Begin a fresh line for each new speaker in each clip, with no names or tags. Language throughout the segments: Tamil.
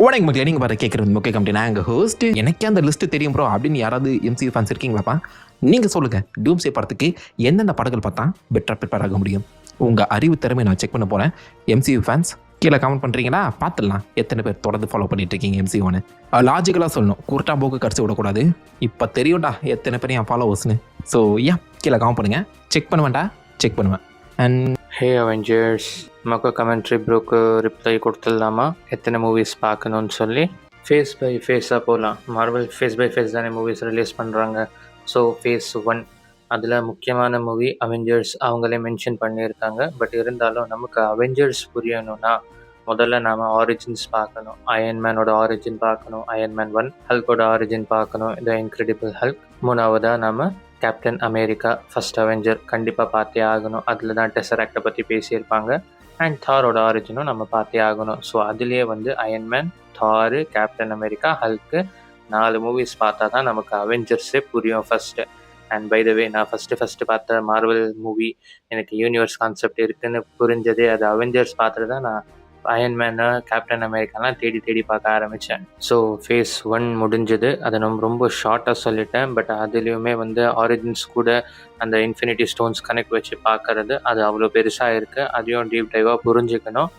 வணக்கம் மக்களே, நீங்கள் பார்த்து கேட்குறது முக்கிய கம்பெனி. நான் எங்கள் ஹோஸ்ட். எனக்கே அந்த லிஸ்ட்டு தெரியும் ப்ரோ அப்படின்னு யாராவது எம்சியூ ஃபேன்ஸ் இருக்கீங்களாப்பா? நீங்கள் சொல்லுங்கள், டூம்ஸ்டே படத்துக்கு எந்தெந்த படங்கள் பார்த்தா பெட்டராக ப்ரிப்பேர் ஆக முடியும்? உங்கள் அறிவு திறமை நான் செக் பண்ண போகிறேன். எம்சியூ ஃபேன்ஸ் கீழே கமெண்ட் பண்ணுறீங்களா? பார்த்துடலாம் எத்தனை பேர் தொடர்ந்து ஃபாலோ பண்ணிட்டு இருக்கீங்க எம்சியூன்னு. லாஜிக்கலாக சொல்லணும், குருட்டா போக்கு கடிச்சு விடக்கூடாது. இப்போ தெரியும்டா எத்தனை பேர் என் ஃபாலோவர்ஸ்னு. ஸோ கீழே கமெண்ட் பண்ணுங்கள். செக் பண்ணுவேன்டா, செக் பண்ணுவேன். அண்ட்
ஹே அவெஞ்சர்ஸ், மொக்க கமெண்ட்ரி ப்ரோக்கு ரிப்ளை கொடுத்துடலாமா? எத்தனை மூவிஸ் பார்க்கணுன்னு சொல்லி ஃபேஸ் பை ஃபேஸாக போகலாம். மார்வல் ஃபேஸ் பை ஃபேஸ் தானே மூவிஸ் ரிலீஸ் பண்ணுறாங்க. ஸோ ஃபேஸ் 1 அதில் முக்கியமான மூவி அவெஞ்சர்ஸ் அவங்களே மென்ஷன் பண்ணியிருக்காங்க. பட் இருந்தாலும் நமக்கு அவெஞ்சர்ஸ் புரியணும்னா முதல்ல நாம் ஆரிஜின்ஸ் பார்க்கணும். அயன்மேனோட ஆரிஜின் பார்க்கணும், அயன்மேன் 1. ஹல்கோட ஆரிஜின் பார்க்கணும், த இன்க்ரெடிபிள் ஹல்க். மூணாவதாக நாம் கேப்டன் அமெரிக்கா ஃபர்ஸ்ட் அவெஞ்சர் கண்டிப்பாக பார்த்தே ஆகணும். அதில் தான் டெசராக்டை பற்றி பேசியிருப்பாங்க. அண்ட் தாரோட ஆரிஜினும் நம்ம பார்த்தே ஆகணும். ஸோ அதுலேயே அயன்மேன், தாரு, கேப்டன் அமெரிக்கா, ஹல்க்கு 4 மூவிஸ் பார்த்தா தான் நமக்கு அவெஞ்சர்ஸே புரியும் ஃபஸ்ட்டு. அண்ட் பை த வே, நான் ஃபஸ்ட்டு பார்த்த மார்வல் மூவி எனக்கு யூனிவர்ஸ் கான்செப்ட் இருக்குதுன்னு புரிஞ்சதே அது அவெஞ்சர்ஸ் பார்த்துட்டு தான் நான் அயன்மேனு, கேப்டன் அமெரிக்காலாம் தேடி பார்க்க ஆரம்பித்தேன். ஸோ ஃபேஸ் 1 முடிஞ்சது. அதை நம்ம ரொம்ப ஷார்ட்டாக சொல்லிட்டேன். பட் அதுலேயுமே ஆரிஜின்ஸ் கூட அந்த இன்ஃபினிட்டி ஸ்டோன்ஸ் கனெக்ட் வச்சு பார்க்கறது அது அவ்வளோ பெருசாக இருக்குது. அதையும் டீப் டைவாக புரிஞ்சுக்கணும்.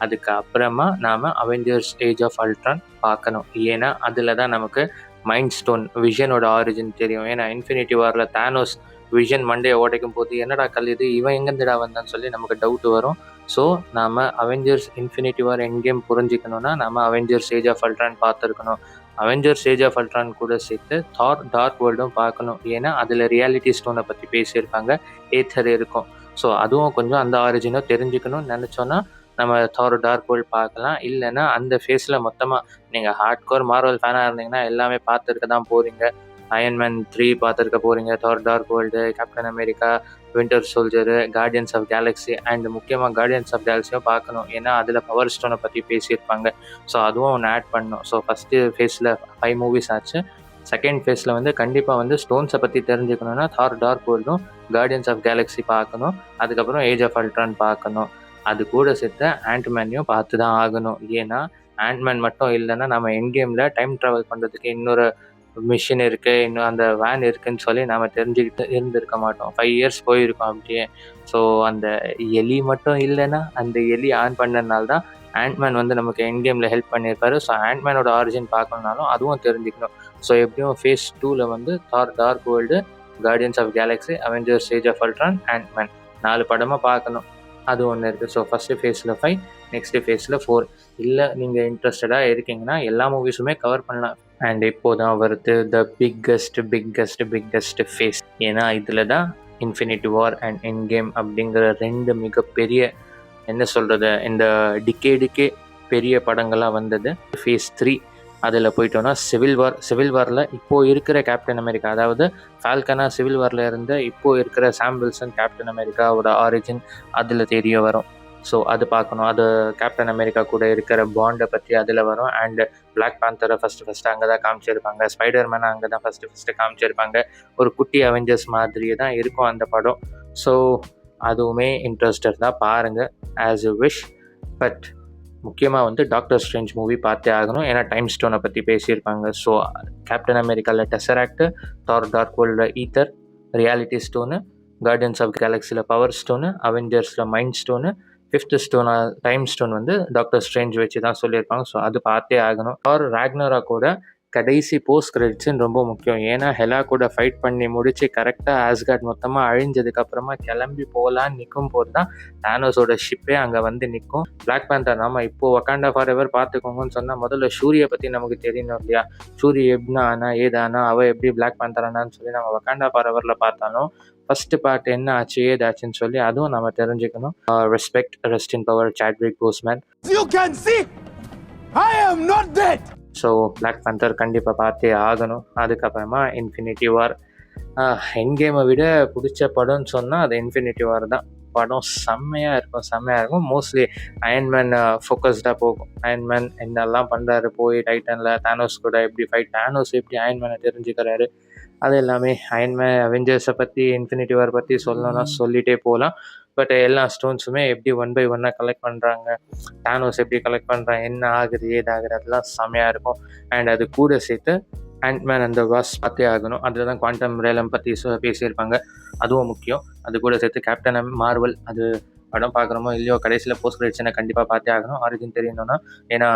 அதுக்கு அப்புறமா நாம் அவெஞ்சர்ஸ் ஏஜ் ஆஃப் அல்ட்ரான் பார்க்கணும். ஏன்னா அதில் தான் நமக்கு மைண்ட் ஸ்டோன் விஷனோட ஆரிஜின் தெரியும். ஏன்னா இன்ஃபினிட்டி வாரில் தானோஸ் விஷன் மண்டையை உடைக்கும் போது என்னடா கல் இது, இவன் எங்கேருந்துடா வந்தான்னு சொல்லி நமக்கு டவுட் வரும். ஸோ நாம் Avengers Infinity War Endgame புரிஞ்சிக்கணும்னா நம்ம அவெஞ்சர்ஸ் ஏஜ் ஆஃப் அல்ட்ரான் பார்த்துருக்கணும். அவெஞ்சர்ஸ் ஏஜ் ஆஃப் அல்ட்ரான் கூட சேர்த்து தார் டார்க் வேர்ல்டும் பார்க்கணும். ஏன்னா அதில் ரியாலிட்டி ஸ்டோனை பற்றி பேசியிருப்பாங்க, ஏத்தர் இருக்கும். ஸோ அதுவும் கொஞ்சம் அந்த ஆரிஜினும் தெரிஞ்சுக்கணும்னு நினச்சோன்னா நம்ம தார் டார்க் வேர்ல்டு பார்க்கலாம். இல்லைன்னா அந்த ஃபேஸில் மொத்தமாக நீங்கள் ஹார்ட்கோர் மார்வல் ஃபேனாக இருந்தீங்கன்னா எல்லாமே பார்த்துருக்க தான் போகிறீங்க. அயன்மேன் 3 பார்த்துருக்க போகிறீங்க, Thor dark world, Captain America, winter soldier, guardians of galaxy. And முக்கியமாக கார்டியன்ஸ் ஆஃப் கேலக்ஸியும் பார்க்கணும். ஏன்னா அதில் பவர் ஸ்டோனை பற்றி பேசியிருப்பாங்க. ஸோ அதுவும் ஒன்று ஆட் பண்ணணும். ஸோ ஃபஸ்ட்டு ஃபேஸில் 5 மூவிஸ் ஆச்சு. செகண்ட் ஃபேஸில் கண்டிப்பாக ஸ்டோன்ஸை பற்றி தெரிஞ்சுக்கணுன்னா தார் டார்க் வேர்ல்டும் கார்டியன்ஸ் ஆஃப் கேலக்ஸி பார்க்கணும். அதுக்கப்புறம் ஏஜ் ஆஃப் அல்ட்ரான் பார்க்கணும். அது கூட சேர்த்து ஆண்ட்மேனையும் பார்த்து தான் ஆகணும். ஏன்னா ஆண்ட்மேன் மட்டும் இல்லைன்னா நம்ம எண்ட் கேமில் டைம் ட்ராவல் பண்ணுறதுக்கு இன்னொரு மிஷின் இருக்குது, இன்னும் அந்த வேன் இருக்குதுன்னு சொல்லி நாம் தெரிஞ்சுக்கிட்டு இருந்திருக்க மாட்டோம். 5 இயர்ஸ் போயிருக்கோம் அப்படியே. ஸோ அந்த எலி மட்டும் இல்லைன்னா அந்த எலி ஆன் பண்ணனால தான் ஆண்ட்மேன் நமக்கு எண்ட் கேமில் ஹெல்ப் பண்ணியிருப்பாரு. ஸோ ஆண்ட்மேனோட ஆரிஜின் பார்க்கணுன்னாலும் அதுவும் தெரிஞ்சுக்கணும். ஸோ எப்படியும் ஃபேஸ் 2ல் Thor dark world, guardians of galaxy, Avengers age of Ultron, Ant Man 4 படமாக பார்க்கணும். அது ஒன்று இருக்குது. ஸோ ஃபஸ்ட்டு ஃபேஸில் 5, நெக்ஸ்ட்டு ஃபேஸில் 4. இல்லை நீங்கள் இன்ட்ரெஸ்டடாக இருக்கீங்கன்னா எல்லா மூவிஸுமே கவர் பண்ணலாம். அண்ட் இப்போது தான் வருது த பிக்கஸ்ட் ஃபேஸ். ஏன்னா இதில் தான் infinity war and end game அப்படிங்கிற 2 மிகப்பெரிய, என்ன சொல்கிறது, இந்த டிகேடுக்கே பெரிய படங்களாக வந்தது. ஃபேஸ் 3 அதில் போயிட்டோன்னா சிவில் வாரில் இப்போது இருக்கிற கேப்டன் அமெரிக்கா, அதாவது ஃபால்கனா சிவில் வாரில் இருந்த இப்போது இருக்கிற சாம் வில்சன் கேப்டன் அமெரிக்காவோட ஆரிஜின் அதில் தெரிய வரும். ஸோ அது பார்க்கணும். அது கேப்டன் அமெரிக்கா கூட இருக்கிற பாண்டை பற்றி அதில் வரும். அண்டு பிளாக் பேந்தரை ஃபஸ்ட்டு அங்கே தான் காமிச்சிருப்பாங்க. ஸ்பைடர்மேனை அங்கே தான் ஃபஸ்ட்டு காமிச்சிருப்பாங்க. ஒரு குட்டி அவெஞ்சர்ஸ் மாதிரியே தான் இருக்கும் அந்த படம். ஸோ அதுவுமே இன்ட்ரெஸ்டட் தான், பாருங்கள் ஆஸ் யூ விஷ். பட் முக்கியமாக டாக்டர் ஸ்ட்ரேஞ்ச் மூவி பார்த்தே ஆகணும். ஏன்னா டைம் ஸ்டோனை பற்றி பேசியிருப்பாங்க. ஸோ கேப்டன் அமெரிக்காவில் டெசராக்டு, தார் டார்க் வேர்ல்டில் Aether reality stone, Guardians of கேலக்ஸியில் பவர் ஸ்டோனு, அவெஞ்சர்ஸில் mind stone, 5th stone time stone doctor Strange வச்சு தான் சொல்லியிருப்பாங்க. ஸோ அது பார்த்தே ஆகணும். ஆர் ராக்னரா கூட கடைசி போஸ்ட் கிரெடிட்ஸ்ன்னு ரொம்ப முக்கியம். ஏன்னா ஹெலா கூட ஃபைட் பண்ணி முடிச்சு கரெக்டாக ஆஸ்கார்ட் மொத்தமாக அழிஞ்சதுக்கப்புறமா கிளம்பி போகலான்னு நிற்கும் போது தான் தானோஸோட ஷிப்பே அங்கே நிற்கும். பிளாக் பேந்தர் நம்ம இப்போது வக்காண்டா ஃபார் எவர் பார்த்துக்கோங்கன்னு சொன்னால் முதல்ல ஷூரியை பற்றி நமக்கு தெரியணும் இல்லையா? ஷூரி எப்படின்னா ஆனா ஏதானா அவள் எப்படி பிளாக் பேந்தர் ஆனான்னு சொல்லி நம்ம வக்காண்டா ஃபார் எவரில் பார்த்தாலும் ஃபஸ்ட்டு பார்ட் என்ன ஆச்சு ஏதாச்சுன்னு சொல்லி அதுவும் நம்ம தெரிஞ்சுக்கணும். Respect, rest in power Chadwick Boseman. So black panther கண்டிப்பாக பார்த்தே ஆகணும். அதுக்கப்புறமா இன்ஃபினிட்டி வார். எண்ட் கேமை விட பிடிச்ச படம்னு சொன்னால் அது இன்ஃபினிட்டி வார் தான். படம் செம்மையாக இருக்கும். மோஸ்ட்லி அயன்மேன் ஃபோக்கஸ்டாக போகும். அயன்மேன் என்னெல்லாம் பண்ணுறாரு, போய் டைட்டனில் தானோஸ் கூட எப்படி ஃபைட், தானோஸ் எப்படி அயன்மேனை தெரிஞ்சுக்கிறாரு, அது எல்லாமே அயன்மேன் அவெஞ்சர்ஸை பற்றி இன்ஃபினிட்டி வார் பற்றி சொல்லணும்னா சொல்லிகிட்டே போகலாம். பட் எல்லா ஸ்டோன்ஸுமே எப்படி ஒன் பை ஒன்னாக கலெக்ட் பண்ணுறாங்க, தானோஸ் எப்படி கலெக்ட் பண்ணுறாங்க, என்ன ஆகுது ஏதாகுது அதெல்லாம் செம்மையாக இருக்கும். அண்ட் அது கூட சேர்த்து ஆண்ட்மேன் அந்த வாஸ்ப் பார்த்தே ஆகணும். அதில் தான் குவாண்டம் ரேலம் பற்றி பேசியிருப்பாங்க, அதுவும் முக்கியம். அது கூட சேர்த்து கேப்டன் மார்வல் அது படம் பார்க்குறோமோ இல்லையோ கடைசியில் போஸ்ட் கிரெடிட்ஸை கண்டிப்பாக பார்த்தே ஆகணும். ஆரிஜின் தெரியணும்னா, ஏன்னா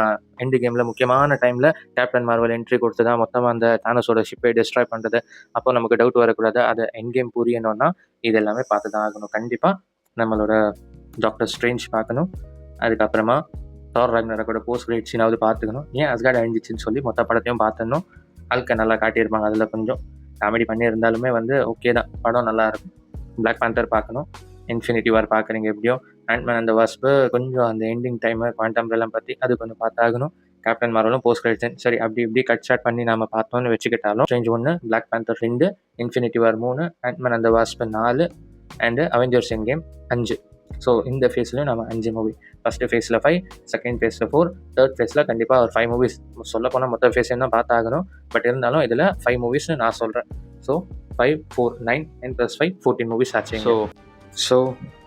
எண்டு கேமில் முக்கியமான டைமில் கேப்டன் மார்வல் என்ட்ரி கொடுத்து தான் மொத்தமாக அந்த தானோஸோட ஷிப்பை டிஸ்ட்ராய் பண்ணுறது. அப்போ நமக்கு டவுட் வரக்கூடாது, அது எண்ட் கேம் புரியணும்னா இது எல்லாமே பார்த்து தான் ஆகணும். கண்டிப்பாக நம்மளோட டாக்டர் ஸ்ட்ரேஞ்ச் பார்க்கணும். அதுக்கப்புறமா தார் ராக்னரோட போஸ்ட் கிரெடிட் சீனாவது பார்த்துக்கணும். ஏன் அஸ்கார்ட் அழிஞ்சிச்சின்னு சொல்லி மொத்த படத்தையும் பார்த்துடணும். ஹல்கை நல்லா காட்டியிருப்பாங்க, அதில் கொஞ்சம் காமெடி பண்ணியிருந்தாலுமே ஓகே தான், படம் நல்லாயிருக்கும். பிளாக் பேந்தர் பார்க்கணும், இன்ஃபினிட்டி வார் பார்க்குறீங்க எப்படியோ, ஆண்ட்மேன் அந்த வாஸ்பு கொஞ்சம் அந்த எண்டிங் டைமு குவாண்டம் ரெல்லாம் பற்றி அது கொஞ்சம் பார்த்தாகணும். கேப்டன் மார்வலும் போஸ்ட் கிரெடிட்ஸ் சரி அப்படி இப்படி கட் ஷாட் பண்ணி நம்ம பார்த்தோன்னு வச்சுக்கிட்டாலும் ஸ்ட்ரேஞ்ச் 1, பிளாக் பேந்தர் 2, இன்ஃபினிட்டி வார் 3, ஆண்ட்மேன் அந்த வாஸ்பு 4 and Avengers end game 5. So இந்த ஃபேஸ்லையும் நம்ம 5 மூவி, ஃபஸ்ட்டு ஃபேஸில் 5, செகண்ட் ஃபேஸில் 4, தேர்ட் ஃபேஸில் கண்டிப்பாக ஒரு 5 மூவிஸ் சொல்ல போனால் மொத்த ஃபேஸையும் தான் பார்த்தாகணும். பட் இருந்தாலும் இதில் 5 மூவிஸ்னு நான் சொல்கிறேன். ஸோ 5, 4, 9, 9 + 5, 14 மூவிஸ் ஆச்சு. ஸோ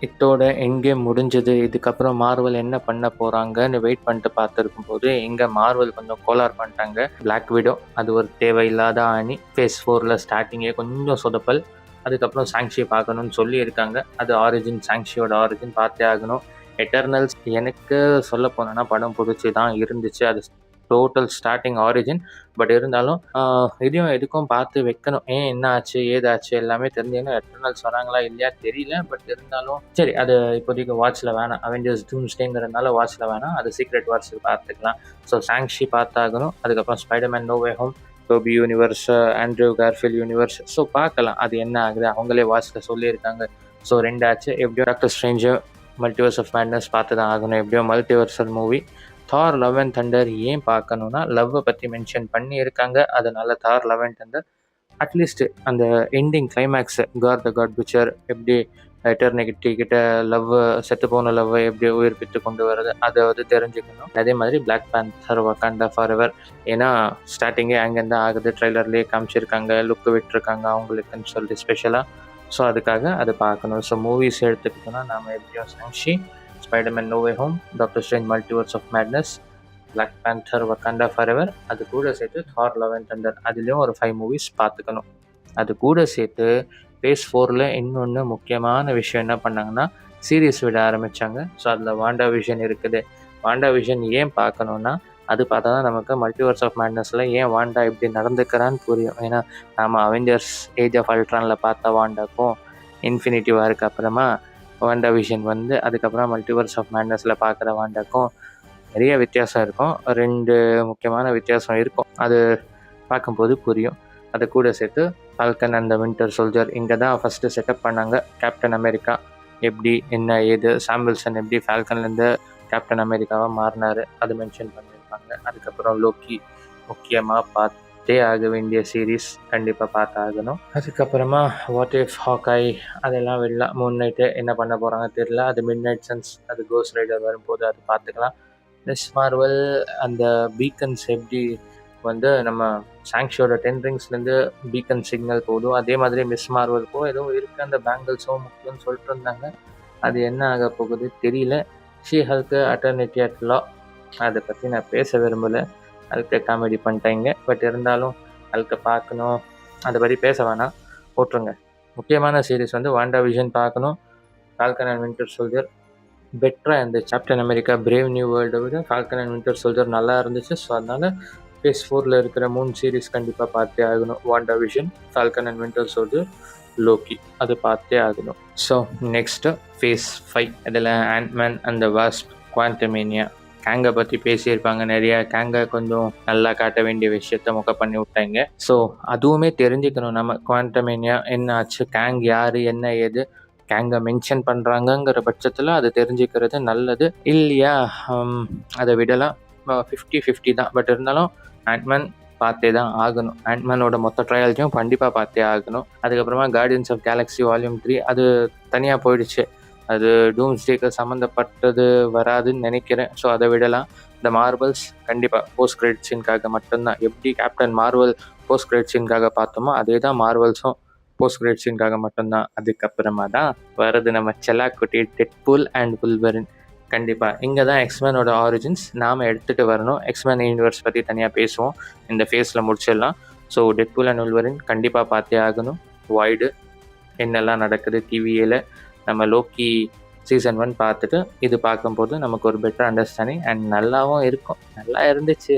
இதோட எண்ட் கேம் முடிஞ்சது. இதுக்கப்புறம் மார்வல் என்ன பண்ண போகிறாங்கன்னு வெயிட் பண்ணிட்டு பார்த்துருக்கும் போது இங்கே மார்வல் கொஞ்சம் கோலார் பண்ணிட்டாங்க. பிளாக் விடோ அது ஒரு தேவையில்லாத அணி. ஃபேஸ் 4ல் ஸ்டார்டிங்கே கொஞ்சம் சொதப்பல். அதுக்கப்புறம் சாங்ஷி பார்க்கணும்னு சொல்லியிருக்காங்க. அது ஆரிஜின், சாங்ஷியோட ஆரிஜின் பார்த்தே ஆகணும். எட்டர்னல்ஸ் எனக்கு சொல்ல போனேன்னா படம் பிடிச்சி தான் இருந்துச்சு. அது டோட்டல் ஸ்டார்டிங் ஆரிஜின். பட் இருந்தாலும் இதையும் எதுக்கும் பார்த்து வைக்கணும். என்ன ஆச்சு ஏதாச்சு எல்லாமே தெரிஞ்சுக்கணும். எட்டர்னல்ஸ் வராங்களா இல்லையா தெரியல. பட் இருந்தாலும் சரி, அது இப்போதைக்கு வாட்சில் வேணாம். அவெஞ்சர்ஸ் டூம்ஸ்டேங்கிறதுனால வாட்சில் வேணாம், அது சீக்ரெட் வாட்ச் பார்த்துக்கலாம். ஸோ சாங்ஷி பார்த்தாகணும். அதுக்கப்புறம் Spiderman no way home, Tobey universe, Andrew Garfield universe. So பார்க்கலாம் அது என்ன ஆகுது, அவங்களே வாட்சில் சொல்லியிருக்காங்க. ஸோ 2 ஆச்சு. எப்படியோ doctor strange multiverse of madness பார்த்து தான் ஆகணும். எப்படியோ multiversal movie. Thor love and thunder ஏன் பார்க்கணுன்னா பற்றி பற்றி மென்ஷன் பண்ணியிருக்காங்க. அதனால Thor love and thunder at least அந்த ending climax God the God picture எப்படி எட்டர்னிட்டி கிட்ட லவ், செத்து போன லவ் எப்படி உயிர்ப்பித்து கொண்டு வருது அதை தெரிஞ்சுக்கணும். அதே மாதிரி பிளாக் பேந்தர் வக்காண்டா ஃபாரெவர், ஏன்னா ஸ்டார்டிங்கே அங்கேருந்து ஆகுது. ட்ரெய்லர்லேயே காமிச்சிருக்காங்க, லுக்கு விட்டுருக்காங்க அவங்களுக்குன்னு சொல்லி ஸ்பெஷலாக. ஸோ அதுக்காக அதை பார்க்கணும். ஸோ மூவிஸ் எடுத்துக்கிட்டோன்னா நாம் எப்படியும் Shang Chi, Spider Man no way home, doctor strange multiverse of madness, black panther Wakanda forever, அது கூட சேர்த்து தார் லவ் அண்ட் தண்டர் அதுலேயும் ஒரு 5 மூவிஸ் பார்த்துக்கணும். அது கூட சேர்த்து ஃபேஸ் 4ல் இன்னொன்று முக்கியமான விஷயம் என்ன பண்ணாங்கன்னா சீரீஸ் விட ஆரம்பித்தாங்க. ஸோ அதில் வாண்டா விஷன் இருக்குது. வாண்டா விஷன் ஏன் பார்க்கணுன்னா அது பார்த்தா தான் நமக்கு மல்டிவர்ஸ் ஆஃப் மேட்னஸில் ஏன் வாண்டா இப்படி நடந்துக்கிறான்னு புரியும். ஏன்னா நம்ம அவெஞ்சர்ஸ் ஏஜ் ஆஃப் அல்ட்ரானில் பார்த்த வாண்டாக்கும் இன்ஃபினிட்டி வாருக்கு அப்புறமா வாண்டா விஷன் அதுக்கப்புறம் மல்டிவர்ஸ் ஆஃப் மேட்னஸில் பார்க்குற வாண்டாக்கும் நிறைய வித்தியாசம் இருக்கும். 2 முக்கியமான வித்தியாசம் இருக்கும். அது பார்க்கும்போது புரியும். அது கூட சேர்த்து Falcon and the winter soldier இங்கே தான் ஃபஸ்ட்டு செட்டப் பண்ணாங்க. கேப்டன் அமெரிக்கா எப்படி என்ன ஏது, சாம் வில்சன் எப்படி ஃபால்கன்லேருந்து கேப்டன் அமெரிக்காவாக மாறினார் அது மென்ஷன் பண்ணியிருப்பாங்க. அதுக்கப்புறம் லோக்கி முக்கியமாக பார்த்தே ஆக வேண்டிய சீரீஸ், கண்டிப்பாக பார்த்தாகணும். அதுக்கப்புறமா வாட் இஃப் ஹாக்காய் அதெல்லாம் விடலாம். மூன் நைட்டு என்ன பண்ண போகிறாங்க தெரியல. அது மிட் நைட் சன்ஸ், அது கோஸ்ட் ரைடர் வரும்போது அது பார்த்துக்கலாம். மிஸ் மார்வல் அந்த பீக்கன்ஸ் எப்படி நம்ம சாங்ஷியோட 10 ரிங்ஸ்லேருந்து பீக்கன் சிக்னல் போதும், அதே மாதிரி மிஸ் மார்வலுக்கும் ஏதோ இருக்குது. அந்த பேங்கிள்ஸும் முக்கியம்னு சொல்லிட்டு இருந்தாங்க. அது என்ன ஆக போகுது தெரியல. ஷீ ஹல்க்கு அட்டர்னிட்டி அட் லா அதை பற்றி நான் பேச விரும்பலை. அதுக்கு காமெடி பண்ணிட்டாங்க. பட் இருந்தாலும் அதுக்கு பார்க்கணும், அதை பற்றி பேச வேணாம், போட்டுருங்க. முக்கியமான சீரீஸ் வாண்டா விஷன் பார்க்கணும். ஃபால்கன் அண்ட் வின்டர் சோல்ஜர் பெட்டராக இருந்துச்சு. கேப்டன் அமெரிக்கா பிரேவ் நியூ வேர்ல்டை விட ஃபால்கன் அண்ட் வின்டர் சோல்ஜர் நல்லா இருந்துச்சு. ஸோ அதனால் ஃபேஸ் 4ல் இருக்கிற 3 சீரீஸ் கண்டிப்பாக பார்த்தே ஆகணும். Wanda vision, Falcon and winter soldier, Loki, அது பார்த்தே ஆகணும். So next phase 5. இதில் Ant Man and the Wasp, Quantumania, கேங்கை பற்றி பேசியிருப்பாங்க நிறையா. கேங்கை கொஞ்சம் நல்லா காட்ட வேண்டிய விஷயத்த முக்க பண்ணி விட்டாங்க. ஸோ அதுவுமே தெரிஞ்சுக்கணும் நம்ம. குவாண்டமேனியா என்ன ஆச்சு, கேங் யார் என்ன ஏது, கேங்கை மென்ஷன் பண்ணுறாங்கங்கிற பட்சத்தில் அது தெரிஞ்சுக்கிறது நல்லது. இல்லையா அதை விடலாம். 50-50 தான். பட் இருந்தாலும் ஆண்ட்மேன் பார்த்தே தான் ஆகணும். ஆண்ட்மேனோட மொத்த ட்ரையல்ஸையும் கண்டிப்பாக பார்த்தே ஆகணும். அதுக்கப்புறமா கார்டியன்ஸ் ஆஃப் கேலக்ஸி வால்யூம் 3 அது தனியாக போயிடுச்சு. அது டூம்ஸ்டேக்கு சம்மந்தப்பட்டது வராதுன்னு நினைக்கிறேன். ஸோ அதை விடலாம். இந்த மார்வல்ஸ் கண்டிப்பாக போஸ்ட் கிரெடிட் சீனுக்காக மட்டும்தான். எப்படி கேப்டன் மார்வல் போஸ்ட் கிரெடிட் சீனுக்காக பார்த்தோமோ அதே தான் மார்வல்ஸும் போஸ்ட் கிரெடிட் சீனுக்காக மட்டும்தான். அதுக்கப்புறமா தான் வருது நம்ம செல்லாக்குட்டி டெட்பூல் அண்ட் வுல்வரின். கண்டிப்பாக இங்கே தான் எக்ஸ்மேனோட ஆரிஜின்ஸ் நாம் எடுத்துகிட்டு வரணும். எக்ஸ்மேன் யூனிவர்ஸ் பற்றி தனியாக பேசுவோம், இந்த ஃபேஸில் முடிச்சிடலாம். ஸோ டெட்பூல் அண்ட் வுல்வரின் கண்டிப்பாக பார்த்தே ஆகணும். வாய்டு என்னெல்லாம் நடக்குது டிவியில், நம்ம லோக்கி சீசன் 1 பார்த்துட்டு இது பார்க்கும்போது நமக்கு ஒரு பெட்டர் அண்டர்ஸ்டாண்டிங் அண்ட் நல்லாவும் இருக்கும். நல்லா இருந்துச்சு.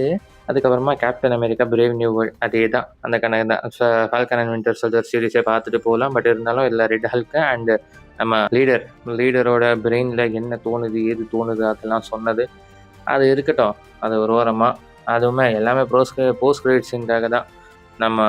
அதுக்கப்புறமா captain America brave new world, அதே தான் அந்த கணக்கு தான். ஃபால்கன் அண்ட் வின்டர் சோல்ஜர் சீரிஸே பார்த்துட்டு போகலாம். பட் இருந்தாலும் இதில் ரெட் ஹல்க்கு அண்ட் நம்ம லீடரோட பிரெயினில் என்ன தோணுது ஏது தோணுது அதெல்லாம் சொன்னது அது இருக்கட்டும், அது ஒரு ஓரமாக. அதுவுமே எல்லாமே போஸ்ட் கிரெடிட் சீனுக்காக தான். நம்ம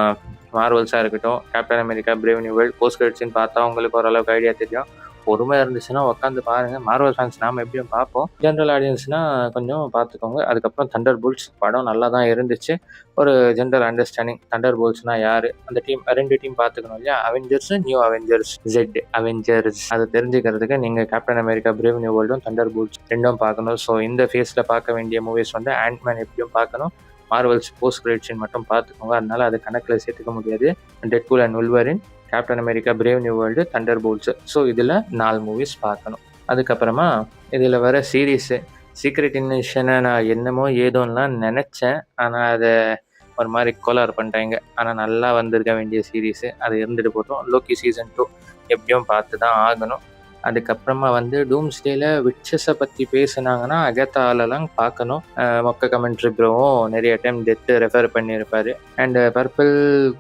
மார்வல்ஸாக இருக்கட்டும், Captain America brave new world post credit scene பார்த்தா உங்களுக்கு ஓரளவுக்கு ஐடியா தெரியும். பொறுமை இருந்துச்சுன்னா உட்காந்து பாருங்கள். மார்வல் ஃபேன்ஸ் நாம் எப்படியும் பார்ப்போம், ஜென்ரல் ஆடியன்ஸ்னால் கொஞ்சம் பார்த்துக்கோங்க. அதுக்கப்புறம் தண்டர் போல்ட்ஸ் படம் நல்லா தான் இருந்துச்சு. ஒரு ஜென்ரல் அண்டர்ஸ்டாண்டிங் தண்டர் போல்ட்ஸ்னால் யார், அந்த டீம் 2 டீம் பார்த்துக்கணும் இல்லையா, Avengers, new Avengers, jet Avengers. அதை தெரிஞ்சுக்கிறதுக்கு நீங்கள் கேப்டன் அமெரிக்கா பிரேவ் நியூ வேர்ல்டும் தண்டர் போல்ட்ஸ் ரெண்டும் பார்க்கணும். ஸோ இந்த ஃபேஸில் பார்க்க வேண்டிய மூவிஸ் வந்து ஆண்ட்மேன் எப்படியும் பார்க்கணும், மார்வல்ஸ் போஸ்ட் கிரெடிட் சீன் மட்டும் பார்த்துக்கோங்க. அதனால் அது கணக்கில் சேர்த்துக்க முடியாது. Deadpool and Wolverine, Captain America brave New World, Thunderbolts. So இதில் 4 மூவிஸ் பார்க்கணும். அதுக்கப்புறமா இதில் வர சீரீஸு சீக்ரெட் இன்வேஷனை நான் என்னமோ ஏதோன்னெலாம் நினச்சேன், ஆனால் அதை ஒரு மாதிரி கோளாறு பண்ணிட்டாங்க. ஆனால் நல்லா வந்திருக்க வேண்டிய சீரீஸு, அது இருந்துட்டு போட்டோம். லோக்கி சீசன் 2 எப்படியும் பார்த்து தான் ஆகணும். அதுக்கப்புறமா வந்து டூம்ஸ்டேல விட்சஸை பற்றி பேசுனாங்கன்னா அகத்தாலெல்லாம் பார்க்கணும். மொக்க கமெண்ட்ரி ப்ரோவும் நிறைய டைம் டெத்து ரெஃபர் பண்ணியிருப்பார். அண்டு பர்பிள்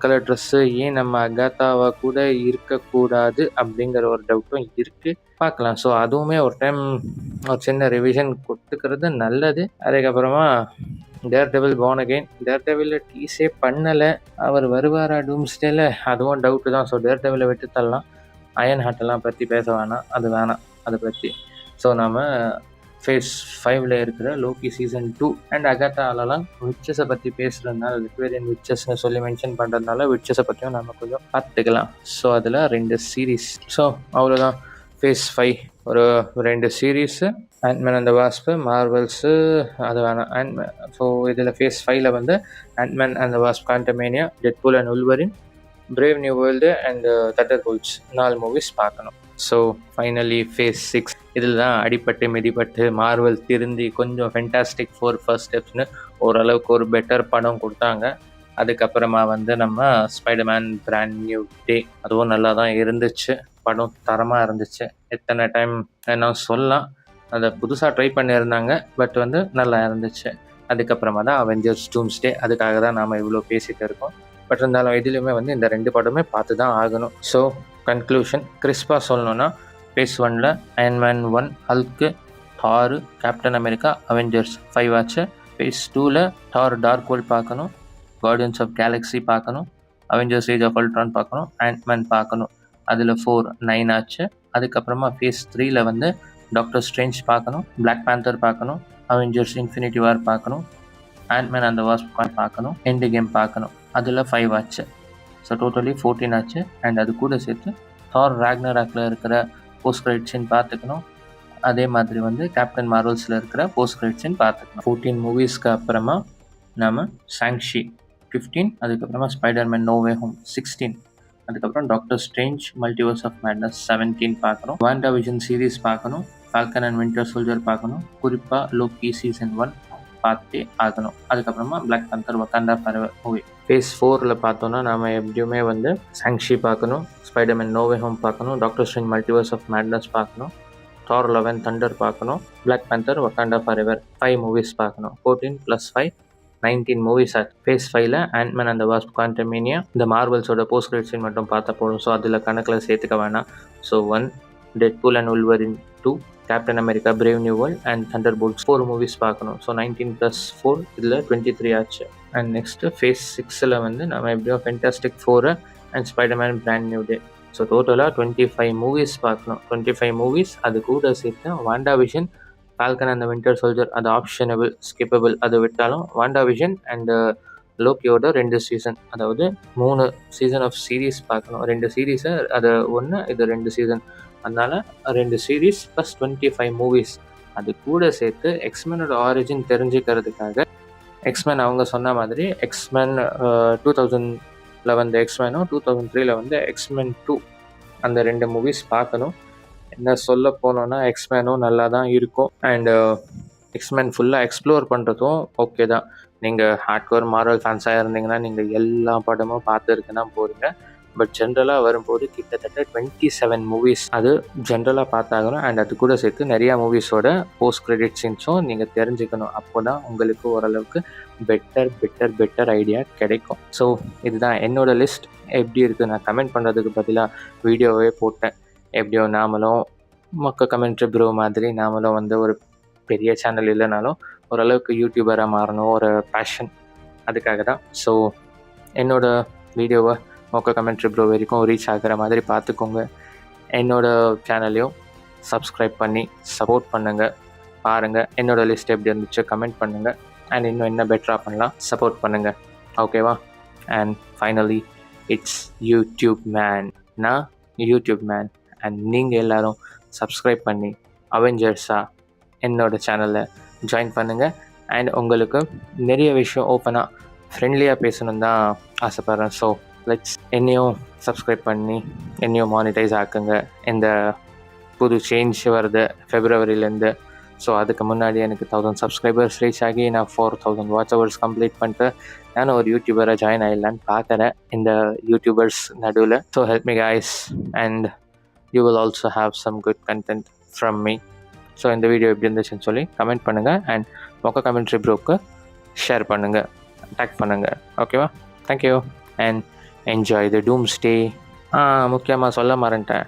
கலர் ட்ரெஸ்ஸு ஏன் நம்ம அகாத்தாவை கூட இருக்கக்கூடாது அப்படிங்கிற ஒரு டவுட்டும் இருக்குது, பார்க்கலாம். ஸோ அதுவுமே ஒரு டைம் ஒரு சின்ன ரிவிஷன் கொடுத்துக்கிறது நல்லது. அதுக்கப்புறமா டேர்டெவில் பார்ன் அகெயின், டேர்டெவிலில் டீஸே பண்ணலை, அவர் வருவாரா டூம்ஸ்டேல, அதுவும் டவுட்டு தான். ஸோ டேர்டெவிலை விட்டு தரலாம். அயன் ஹார்ட்டெல்லாம் பற்றி பேச வேணாம், அது வேணாம் அதை பற்றி. ஸோ நம்ம ஃபேஸ் 5 இருக்கிற லோக்கி சீசன் 2 அண்ட் அகாத்தாலெல்லாம் விட்சஸை பற்றி பேசுகிறதுனால, லிக்வேரியன் விட்சஸ்ன்னு சொல்லி மென்ஷன் பண்ணுறதுனால விட்சஸை பற்றியும் நம்ம கொஞ்சம் பார்த்துக்கலாம். ஸோ அதில் 2 சீரீஸ். ஸோ அவ்வளோதான் ஃபேஸ் 5, ஒரு 2 series, Antman and the Wasp, Marvels அது வேணாம் ஆண்ட்மேன். ஸோ இதில் ஃபேஸ் 5 வந்து Antman and the Wasp, Quantumania, Deadpool and Wolverine, Brave New World and Thunderbolts 4 movies பார்க்கணும். ஸோ ஃபைனலி ஃபேஸ் 6, இதில் தான் அடிப்பட்டு மிதிப்பட்டு மார்வல் திருந்தி கொஞ்சம் ஃபென்டாஸ்டிக் 4 ஃபர்ஸ்ட் ஸ்டெப்ஸ்னு ஓரளவுக்கு ஒரு பெட்டர் படம் கொடுத்தாங்க. அதுக்கப்புறமா வந்து நம்ம ஸ்பைடர்மேன் பிராண்ட் நியூ டே, அதுவும் நல்லா தான் இருந்துச்சு. படம் தரமாக இருந்துச்சு. எத்தனை டைம் என்ன சொல்லலாம், அதை புதுசாக ட்ரை பண்ணியிருந்தாங்க, பட் வந்து நல்லா இருந்துச்சு. அதுக்கப்புறமா தான் அவெஞ்சர்ஸ் டூம்ஸ்டே, அதுக்காக தான் நாம் இவ்வளோ பேசிகிட்டு இருக்கோம். பட் இருந்தாலும் இதுலேயுமே வந்து இந்த 2 படமே பார்த்து தான் ஆகணும். ஸோ கன்க்ளூஷன் கிறிஸ்பாக சொல்லணுன்னா, ஃபேஸ் 1ல் அயன்மேன் 1, ஹல்க்கு, தார், கேப்டன் அமெரிக்கா, அவெஞ்சர்ஸ் 5 ஆச்சு. ஃபேஸ் 2ல் தார் டார்க் வேர்ல்ட் பார்க்கணும், கார்டியன்ஸ் ஆஃப் கேலக்ஸி பார்க்கணும், அவெஞ்சர்ஸ் ஏஜ் ஆஃப் அல்ட்ரான் பார்க்கணும், ஆண்ட்மேன் பார்க்கணும். அதில் 4 9 ஆச்சு. அதுக்கப்புறமா ஃபேஸ் 3ல் வந்து டாக்டர் ஸ்ட்ரேஞ்ச் பார்க்கணும், பிளாக் பேந்தர் பார்க்கணும், அவெஞ்சர்ஸ் இன்ஃபினிட்டி வார் பார்க்கணும், ஆண்ட்மேன் அண்ட் த வாஸ்ப் பார்க்கணும், எண்டு கேம் பார்க்கணும். அதில் 5 ஆச்சு. ஸோ டோட்டலி 14 ஆச்சு. அண்ட் அது கூட சேர்த்து தார் ராக்னராக்ல இருக்கிற போஸ்ட் கிரெடிட் சீன் பார்த்துக்கணும். அதே மாதிரி வந்து கேப்டன் மார்வல்ஸில் இருக்கிற போஸ்ட் கிரெடிட் சீன் பார்த்துக்கணும். 14 மூவிஸ்க்கு அப்புறமா நம்ம சாங்ஷி 15, அதுக்கப்புறமா ஸ்பைடர்மேன் நோ வே ஹோம் 16, அதுக்கப்புறம் doctor strange multiverse of Madness 17 பார்க்கணும், வாண்டா விஷன் சீரீஸ் பார்க்கணும், ஃபால்கன் அண்ட் வின்டர் சோல்ஜர் பார்க்கணும், குறிப்பாக லோக்கி சீசன் 1 பார்த்தே ஆகணும். அதுக்கப்புறமா Black panther Wakanda Forever movie. Phase 4ல் பார்த்தோன்னா நம்ம எப்படியுமே வந்து சாங்ஷி பார்க்கணும், ஸ்பைடர்மேன் நோ வே ஹோம் பார்க்கணும், doctor strange multiverse of Madness பார்க்கணும், தார் லவ் அண்ட் தண்டர் பார்க்கணும், Black panther Wakanda Forever 5 movies பார்க்கணும். 14 + 5 19 மூவிஸ் ஆச்சு. Face 5ல் Ant-Man and the Wasp, Quantumania, இந்த மார்வல்ஸோட போஸ்ட் கிரெடிட் சீன் மட்டும் பார்த்தா போடும். ஸோ அதில் கணக்கில் சேர்த்துக்க வேணாம். So 1 Deadpool and Wolverine, 2 Captain America brave new World and Thunderbolts 4 movies பார்க்கணும். ஸோ 19 + 4 இதில் 23 ஆச்சு. அண்ட் நெக்ஸ்ட்டு ஃபேஸ் 6ல் வந்து நம்ம எப்படியோ fantastic 4 and Spiderman brand new day. So டோட்டலாக 25 மூவிஸ் பார்க்கணும். 25 மூவிஸ், அது கூட சேர்த்து வாண்டா vision, Falcon and winter soldier அது ஆப்ஷனபிள், ஸ்கிப்பபிள், அதை விட்டாலும் வாண்டா விஷன் அண்ட் லோக்கியோட 2 சீசன், அதாவது 3 சீசன் ஆஃப் சீரீஸ் பார்க்கணும். 2 சீரீஸை, அது 1 இது 2 சீசன், அதனால் 2 சீரீஸ் + 25 மூவிஸ். அது கூட சேர்த்து எக்ஸ்மேனோட ஆரிஜின் தெரிஞ்சுக்கிறதுக்காக எக்ஸ்மேன் அவங்க சொன்ன மாதிரி எக்ஸ்மேன் வந்து எக்ஸ்மேனும் 2003 வந்து எக்ஸ்மென் 2 அந்த 2 மூவிஸ் பார்க்கணும். என்ன சொல்ல போனோன்னா எக்ஸ்மேனும் நல்லா தான் இருக்கும். அண்டு எக்ஸ்மேன் ஃபுல்லாக எக்ஸ்ப்ளோர் பண்ணுறதும் ஓகே தான். நீங்கள் ஹார்ட்கோர் மார்வல் ஃபேன்ஸாக இருந்தீங்கன்னா நீங்கள் எல்லா படமும் பார்த்துருக்கு தான் போகிறீங்க. பட் ஜென்ரலாக வரும்போது கிட்டத்தட்ட 27 மூவிஸ் அது ஜென்ரலாக பார்த்தாகணும். அண்ட் அது கூட சேர்த்து நிறையா மூவிஸோட போஸ்ட் கிரெடிட் சீன்ஸும் நீங்கள் தெரிஞ்சுக்கணும். அப்போ தான் உங்களுக்கு ஓரளவுக்கு பெட்டர் ஐடியா கிடைக்கும். ஸோ இதுதான் என்னோடய லிஸ்ட். எப்படி இருக்குது நான் கமெண்ட் பண்ணுறதுக்கு பதிலாக வீடியோவே போட்டேன். எப்படியோ நாமளும் கமெண்ட்ரி ப்ரோ மாதிரி நாமளும் வந்து ஒரு பெரிய சேனல் இல்லைனாலும் ஓரளவுக்கு யூடியூபராக மாறணும், ஒரு பேஷன், அதுக்காக தான். ஸோ என்னோடய வீடியோவை கமெண்ட்ரி ப்ரோ வரைக்கும் ரீச் ஆகிற மாதிரி பார்த்துக்கோங்க. என்னோடய சேனலையும் சப்ஸ்கிரைப் பண்ணி சப்போர்ட் பண்ணுங்கள், பாருங்கள். என்னோடய லிஸ்ட் எப்படி இருந்துச்சு கமெண்ட் பண்ணுங்கள். அண்ட் இன்னும் என்ன பெட்டராக பண்ணலாம் சப்போர்ட் பண்ணுங்கள், ஓகேவா? And finally it's YouTube man. நான் யூடியூப் மேன். அண்ட் நீங்கள் எல்லோரும் சப்ஸ்கிரைப் பண்ணி அவெஞ்சர்ஸாக என்னோடய சேனலில் ஜாயின் பண்ணுங்கள். அண்ட் உங்களுக்கு நிறைய விஷயம் ஓப்பனாக ஃப்ரெண்ட்லியாக பேசணுன்னு தான் ஆசைப்பட்றேன். ஸோ என்னையும் சப்ஸ்கிரைப் பண்ணி என்னையும் மானிட்டைஸ் ஆக்குங்க. இந்த புது சேஞ்ச் வருது ஃபெப்ரவரியிலேருந்து. ஸோ அதுக்கு முன்னாடி எனக்கு 1000 சப்ஸ்கிரைபர்ஸ் ரீச் ஆகி நான் 4000 வாட்ச் ஹவர்ஸ் கம்ப்ளீட் பண்ணிட்டு நானும் ஒரு யூடியூபராக ஜாயின் ஆகிடலான்னு பார்க்குறேன் இந்த யூடியூபர்ஸ் நடுவில். So help me guys and you will also have some good content from me. So இந்த வீடியோ எப்படி இருந்துச்சுன்னு சொல்லி கமெண்ட் பண்ணுங்கள். அண்ட் கமெண்ட்ரி ப்ரோக்கு ஷேர் பண்ணுங்கள், டேக் பண்ணுங்கள், ஓகேவா? Thank you and enjoy the doomsday. முக்கியமாக சொல்ல மறந்துட்டேன்,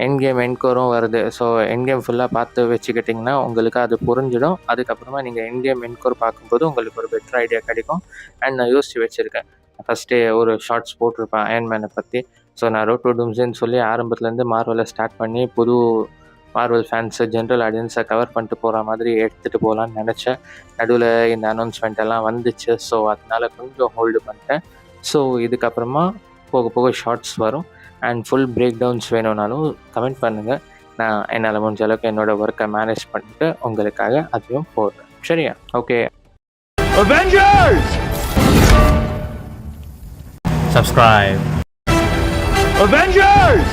எண்ட் கேம் என்கோரும் வருது. ஸோ எண்ட் கேம் ஃபுல்லாக பார்த்து வச்சுக்கிட்டிங்கன்னா உங்களுக்கு அது புரிஞ்சிடும். அதுக்கப்புறமா நீங்கள் எண்ட் கேம் என்கோர் பார்க்கும்போது உங்களுக்கு ஒரு பெட்டர் ஐடியா கிடைக்கும். அண்ட் நான் யோசித்து வச்சுருக்கேன், ஃபஸ்ட்டே ஒரு ஷார்ட்ஸ் போட்டிருப்பேன் அயன்மேனை பற்றி. ஸோ நான் ரோட் டு டூம்ஸ்ன்னு சொல்லி ஆரம்பத்துலேருந்து மார்வலை ஸ்டார்ட் பண்ணி புது மார்வல் ஃபேன்ஸு ஜென்ரல் ஆடியன்ஸை கவர் பண்ணிட்டு போகிற மாதிரி எடுத்துகிட்டு போகலான்னு நினச்சேன். நடுவில் இந்த அனௌன்ஸ்மெண்ட் எல்லாம் வந்துச்சு. ஸோ அதனால் கொஞ்சம் ஹோல்டு பண்ணிட்டேன். ஸோ இதுக்கப்புறமா போக ஷார்ட்ஸ் வரும். அண்ட் ஃபுல் பிரேக் டவுன்ஸ் வேணும்னாலும் கமெண்ட் பண்ணுங்கள். நான் என்னால் முடிஞ்ச அளவுக்கு என்னோடய ஒர்க்கை மேனேஜ் பண்ணிட்டு உங்களுக்காக அதையும் போடுறேன், சரியா? ஓகே.
Avengers! Subscribe. Avengers!